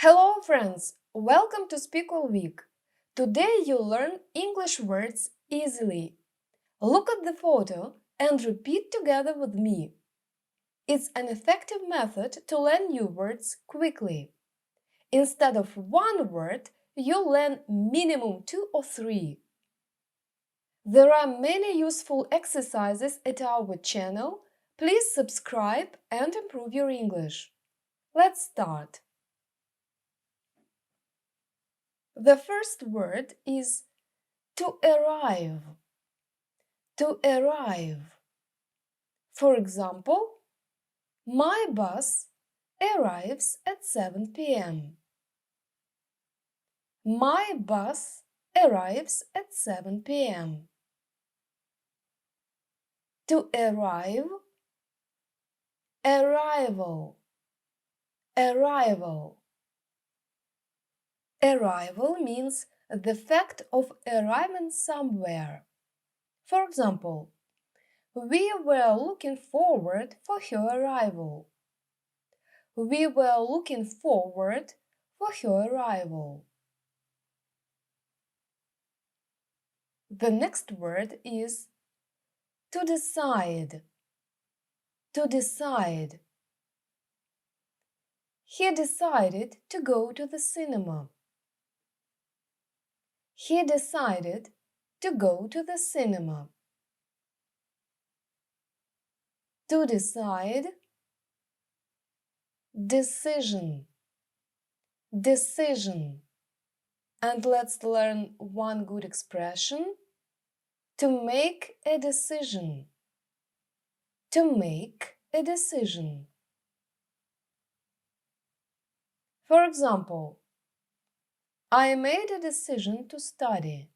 Hello friends, welcome to Speak All Week. Today you learn English words easily. Look at the photo and repeat together with me. It's an effective method to learn new words quickly. Instead of one word, you'll learn minimum 2 or 3. There are many useful exercises at our channel. Please subscribe and improve your English. Let's start. The first word is to arrive. To arrive. For example, my bus arrives at 7 p.m. My bus arrives at 7 p.m. To arrive, arrival, arrival. Arrival means the fact of arriving somewhere. For example, we were looking forward for her arrival. We were looking forward for her arrival. The next word is to decide. To decide. He decided to go to the cinema. He decided to go to the cinema. To decide, decision, decision. And let's learn one good expression. To make a decision. To make a decision. For example, I made a decision to study.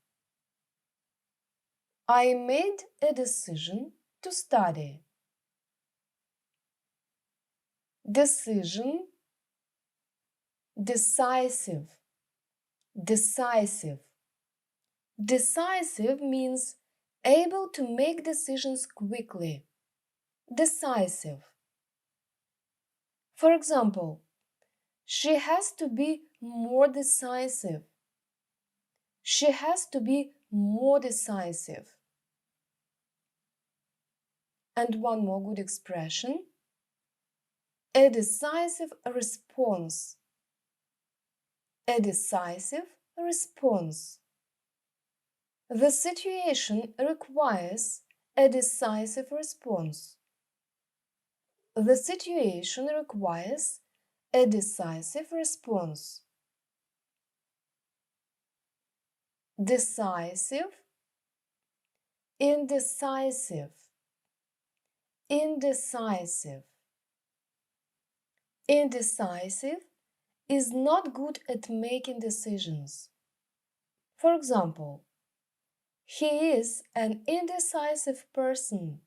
I made a decision to study. Decision, decisive, decisive. Decisive means able to make decisions quickly. Decisive. For example, she has to be more decisive. She has to be more decisive. And one more good expression. A decisive response. A decisive response. The situation requires a decisive response. The situation requires a decisive response. Decisive, indecisive, indecisive. Indecisive is not good at making decisions. For example, he is an indecisive person.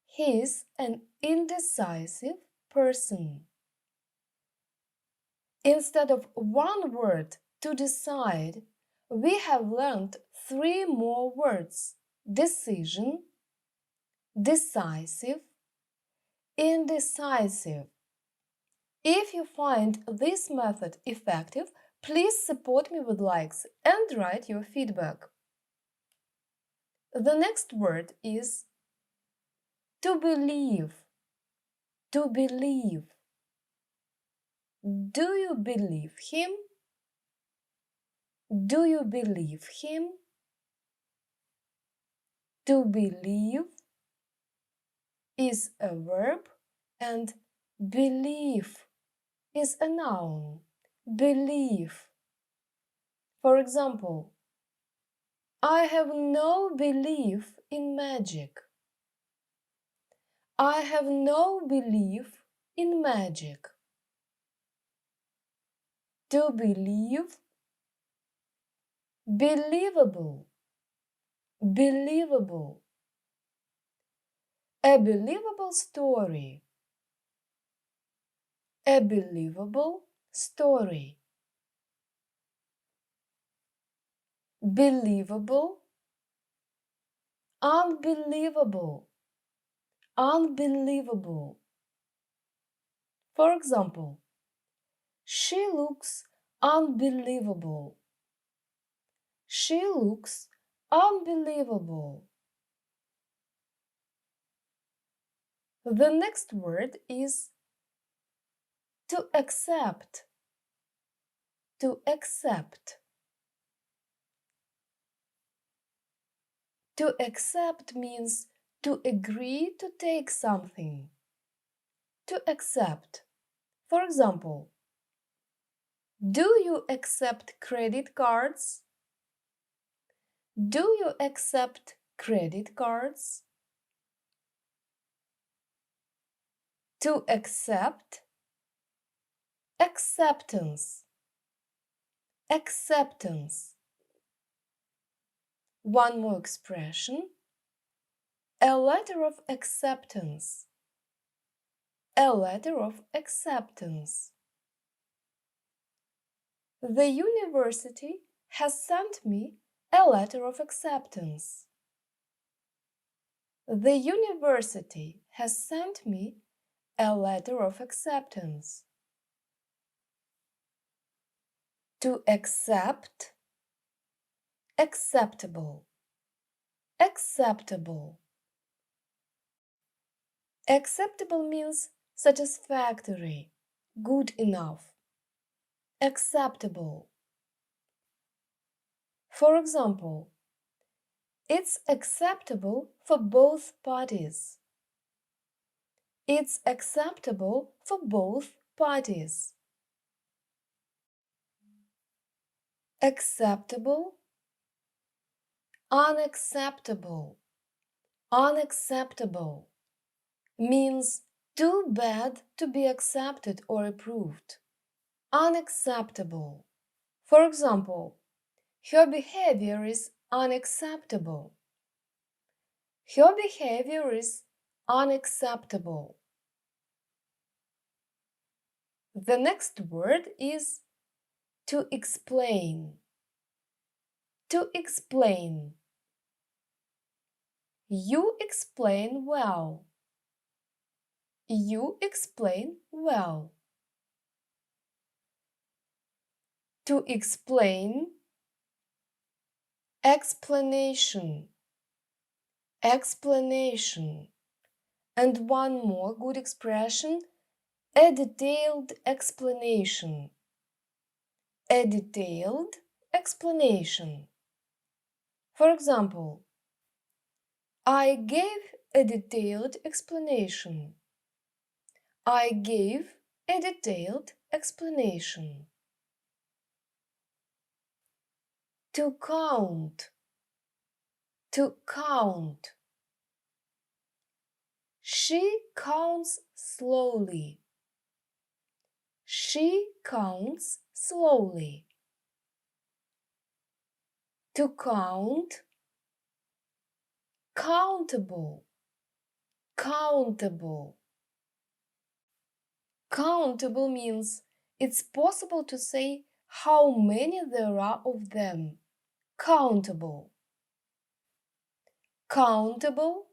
He is an indecisive person. Instead of one word to decide, we have learned 3 more words: decision, decisive, indecisive. If you find this method effective, please support me with likes and write your feedback. The next word is to believe. To believe. Do you believe him? Do you believe him? To believe is a verb and belief is a noun. Belief. For example, I have no belief in magic. I have no belief in magic. To believe, believable, believable. A believable story. A believable story. Believable, unbelievable, unbelievable. For example, She looks unbelievable. She looks unbelievable. The next word is to accept. To accept. To accept means to agree to take something. To accept. For example, do you accept credit cards? Do you accept credit cards? To accept. Acceptance. Acceptance. One more expression. A letter of acceptance. A letter of acceptance. The university has sent me a letter of acceptance. The university has sent me a letter of acceptance. To accept. Acceptable. Acceptable. Acceptable means satisfactory, good enough. Acceptable. For example, it's acceptable for both parties. It's acceptable for both parties. Acceptable. Unacceptable. Unacceptable means too bad to be accepted or approved. Unacceptable. For example, her behavior is unacceptable. Her behavior is unacceptable. The next word is to explain. To explain. You explain well. You explain well. To explain. Explanation. Explanation. And one more good expression, a detailed explanation. A detailed explanation. For example, I gave a detailed explanation. I gave a detailed explanation. To count. To count. She counts slowly. She counts slowly. To count. Countable. Countable. Countable means it's possible to say how many there are of them. Countable. Countable,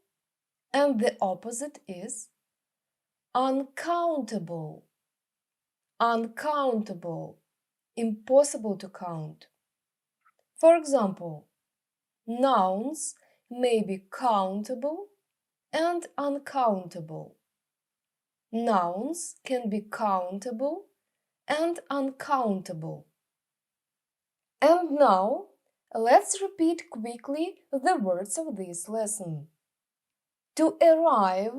and the opposite is uncountable. Uncountable, impossible to count. For example, nouns may be countable and uncountable. Nouns can be countable and uncountable. And now, let's repeat quickly the words of this lesson. To arrive.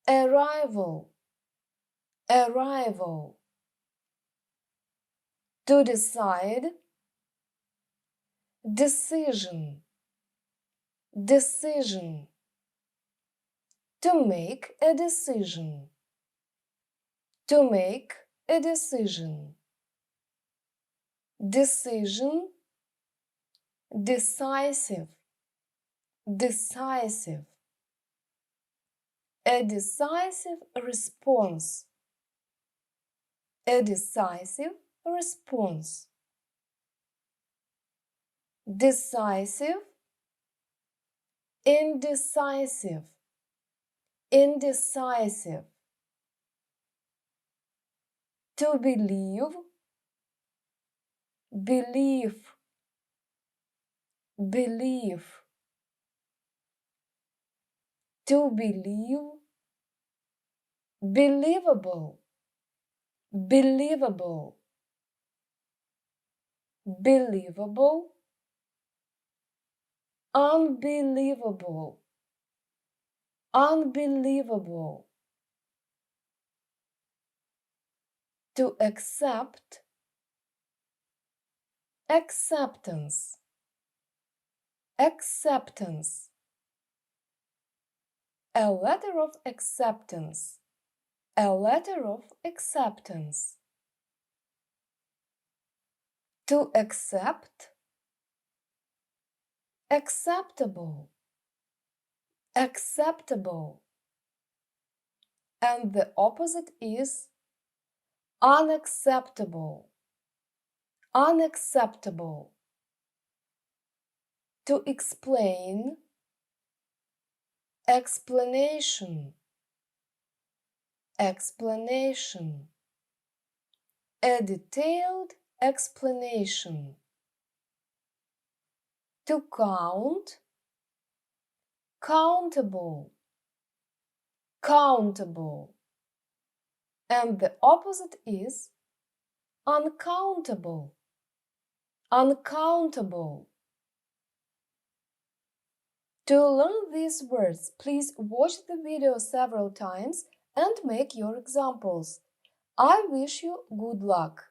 Arrival. Arrival. To decide. Decision. Decision. To make a decision. To make a decision. Decision. Decisive. Decisive. A decisive response. A decisive response. Decisive. Indecisive. Indecisive. To believe, believe, believe. To believe, believable, believable, believable, unbelievable, unbelievable. To accept, acceptance, acceptance. A letter of acceptance, a letter of acceptance. To accept, acceptable, acceptable. And the opposite is unacceptable, unacceptable. To explain, explanation, explanation. A detailed explanation. To count, countable, countable. And the opposite is uncountable, uncountable. To learn these words, please watch the video several times and make your examples. I wish you good luck.